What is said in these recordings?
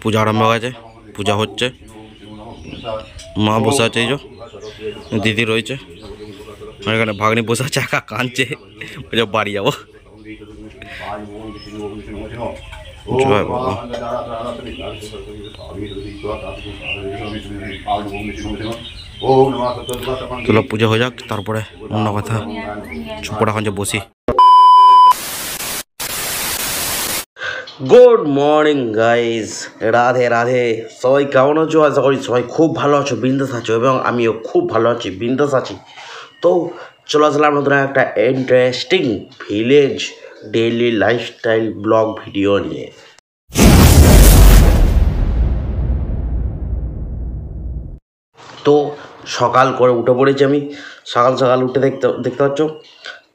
পূজা আরম্ভ হয়ে গেছে, পূজা হচ্ছে, মা বসে আছে, এই যে দিদি রয়েছে, এখানে ভাগ্নি বসে আছে, একা কাঁদছে, বাড়ি যাবো। চলো পুজো হয়ে যাক, তারপরে অন্য কথা। চুপড়া এখন যে বসি। Good morning guys, Radhe Radhe. সবাই কেমন আছো? আশা করি সবাই খুব ভালো আছো, বিন্দাস আছো, এবং আমিও খুব ভালো আছি, বিন্দাস আছি। তো চলে আসলাম নতুন একটা interesting village daily lifestyle blog video নিয়ে। তো সকাল করে উঠে পড়েছি আমি, সকাল সকাল উঠে দেখতে পাচ্ছ।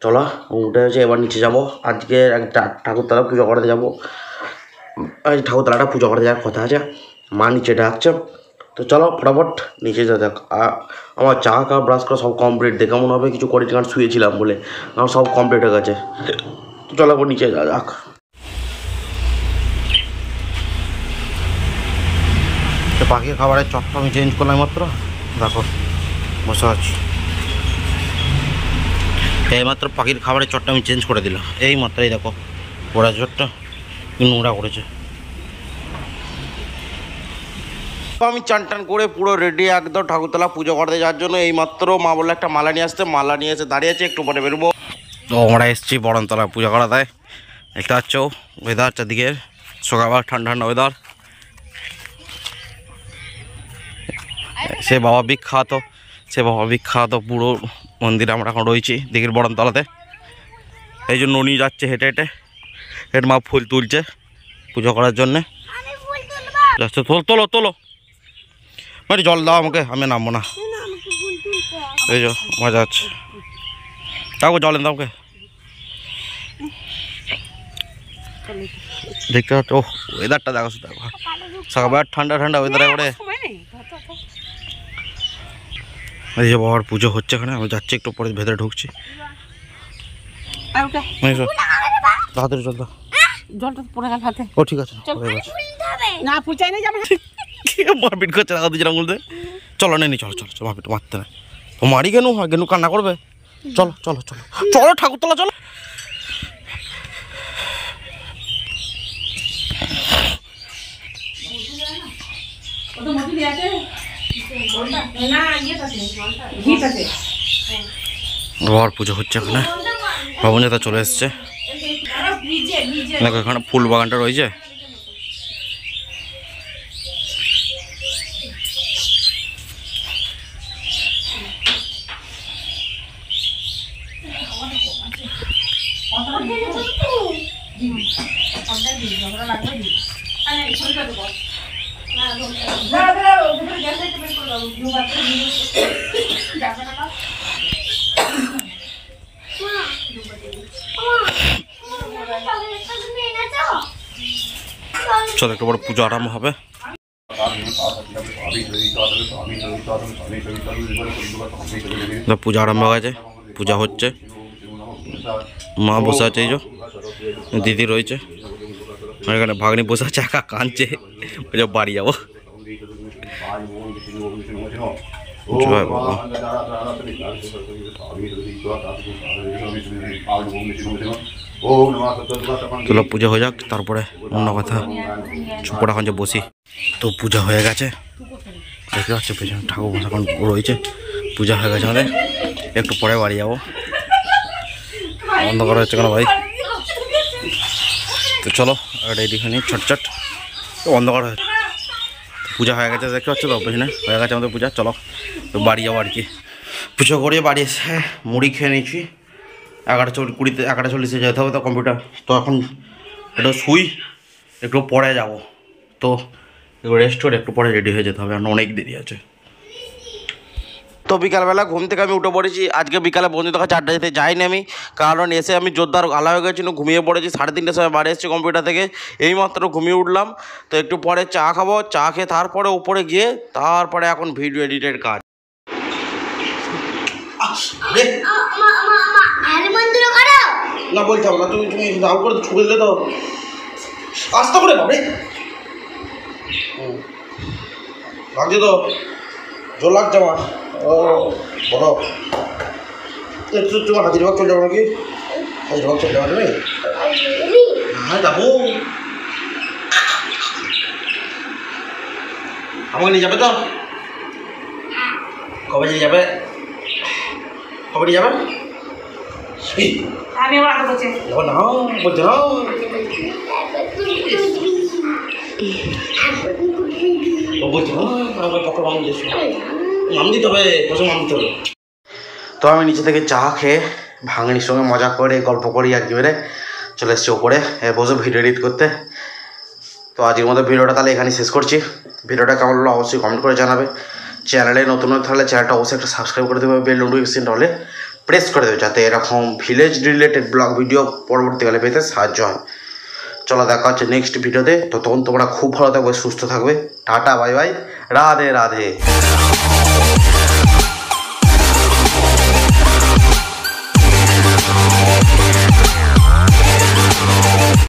চলো উঠে হয়েছে, এবার নিচে যাব। আজকে একটা ঠাকুরতলা পুজো করতে যাব। আজ ঠাকুরতলাটা পুজো করতে যাওয়ার কথা আছে, মা নিচে ডাকছে। তো চলো ফটাফট নিচে যা যাক। আমার চা খাওয়া ব্রাশ করা সব কমপ্লিট। দেখে মনে হবে কিছু করেছি, কারণ শুয়েছিলাম বলে। আমার সব কমপ্লিট হয়ে গেছে। তো চলো নিচে যা যাক। তো পাখির খাবারের চটটা আমি চেঞ্জ করলাম মাত্র, দেখো বসে আছি। এইমাত্র পাখির খাবারের চটটা আমি চেঞ্জ করে দিলাম, এই মাত্রই দেখো পোড়া চটটা নোংরা করেছে। আমি চান টান করে পুরো রেডি একদম ঠাকুরতলা পুজো করতে যাওয়ার জন্য। এইমাত্র মা বললো একটা মালা নিয়ে আসতে, মালা নিয়ে এসে দাঁড়িয়ে আছে, একটু পরে বেরোবো। তো আমরা এসেছি বরণতলা পুজো করা দেয়। দেখতে পাচ্ছ ওয়েদার চারদিকে, সকালবেলা ঠান্ডা ঠান্ডা ওয়েদার। সে বাবা বিখ্যাত পুরো মন্দিরে আমরা এখন রয়েছি দিঘির বরণতলাতে। এই জন্য উনি যাচ্ছে হেঁটে হেঁটে, এর মা ফুল তুলছে পুজো করার জন্যে। যাচ্ছে, তোলো তোলো, মানে জল দাও আমাকে, আমি নামবো না। এই যে মজা আছে, তাও জল এনে দাও আমাকে। দেখতে পাচ্ছ ওয়েদারটা দেখো, দেখো সকালবেলা ঠান্ডা ঠান্ডা ওয়েদারে করে। এই যে বাবার পুজো হচ্ছে এখানে, আমি যাচ্ছি একটু পরে ভেতরে ঢুকছি। হাতের জল দাও, জলটা পড়ে গেল হাতে। ও ঠিক আছে, না ফুল চাই না যাবে, মারপিট করছে রাখা দিয়েছিলাম বলতে। চলো নেই চলো চলো চলো, মারপিট মারতে না তো, মারি গেনু গেনু কান্না করবে। চলো চলো চলো চলো ঠাকুরতলা চলো। ঘর পুজো হচ্ছে এখানে, ভবন যাতা চলে এসছে। এখানে ফুল বাগানটা রয়েছে। চলো একটু বড় পুজো আরম্ভ হবে। পূজা আরম্ভ হয়ে গেছে, পূজা হচ্ছে, মা বসে আছে, এই যে দিদি রয়েছে, এখানে ভাগ্নি বসে আছে, একা কাঁদছে, বাড়ি যাবো। চলো পুজো হয়ে যাক, তারপরে অন্য কথা। চুপড়া এখন যে বসি। তো পূজা হয়ে গেছে, দেখতে পাচ্ছি পেছনে ঠাকুর বসা এখন রয়েছে। পূজা হয়ে গেছে আমাদের, একটু পরে বাড়ি যাবো। অন্ধকার হচ্ছে কেন ভাই? তো চলো রেডি হয়ে নিই ছটছট, অন্ধকার হয়ে পূজা হয়ে গেছে, দেখতে পাচ্ছ তো পেছনে হয়ে গেছে আমাদের পূজা। চলো তো বাড়ি যাবো আর কি। পুজো করে বাড়ি এসে মুড়ি খেয়ে নিয়েছি। 11:40 যেতে হবে তো কম্পিউটার। তো এখন একটু শুই, একটু পরে যাব। তো একটু রেস্ট করে একটু পরে রেডি হয়ে যেতে হবে, আর অনেক দেরি আছে। তো বিকালবেলা ঘুম থেকে আমি উঠে পড়েছি। আজকে বিকালে বন্ধুদের কাছে আড্ডা যেতে যাইনি আমি, কারণ এসে আমি জোরদার আলা হয়ে গেছিল, ঘুমিয়ে পড়েছি। 3:30টার সময় বাড়ি এসেছি কম্পিউটার থেকে, এইমাত্র ঘুমিয়ে উঠলাম। তো একটু পরে চা খাবো, চা খেয়ে তারপরে উপরে গিয়ে তারপরে এখন ভিডিও এডিটের কাজ। না বলতে হবে না, তুমি তুমি রাগ করে ছুড়ে দিলে তো আস্তে করে বাবরে লাগছে তো, জোর লাগছে আমার। ও বলো একটু তোমার হাজিরবাগ চলে যাবো নাকি? হাজিরবাগ চলে যাবো তুমি? হ্যাঁ যাবো। আমাকে নিয়ে যাবে তো? কবে নিয়ে যাবে? কবে নিয়ে যাবে? আমি আবার আগে বলছি না বলছে না, ও বলছে না আমার পক্ষে মাম দিতে মাম দিতে হবে, প্রথম মাম দিতে হবে। তো আমি নিচে থেকে চা খেয়ে ভাঙনির সঙ্গে মজা করে গল্প করি একেবারে চলে এসছি ওপরে বসে ভিডিও এডিট করতে। তো আজকের মতো ভিডিওটা তাহলে এখানে শেষ করছি। ভিডিওটা কেমন হলো অবশ্যই কমেন্ট করে জানাবে। চ্যানেলে নতুন হয়ে থাকলে চ্যানেলটা অবশ্যই একটা সাবস্ক্রাইব করে দেবে, বেল নোটিফিকেশনটা হলে প্রেস করে দেবে, যাতে এরকম ভিলেজ রিলেটেড ব্লগ ভিডিও পরবর্তীকালে পেতে সাহায্য হয়। চলো দেখা হচ্ছে নেক্সট ভিডিওতে। তো তখন তোমরা খুব ভালো থাকবে, সুস্থ থাকবে। Tata bye bye, Radhe Radhe.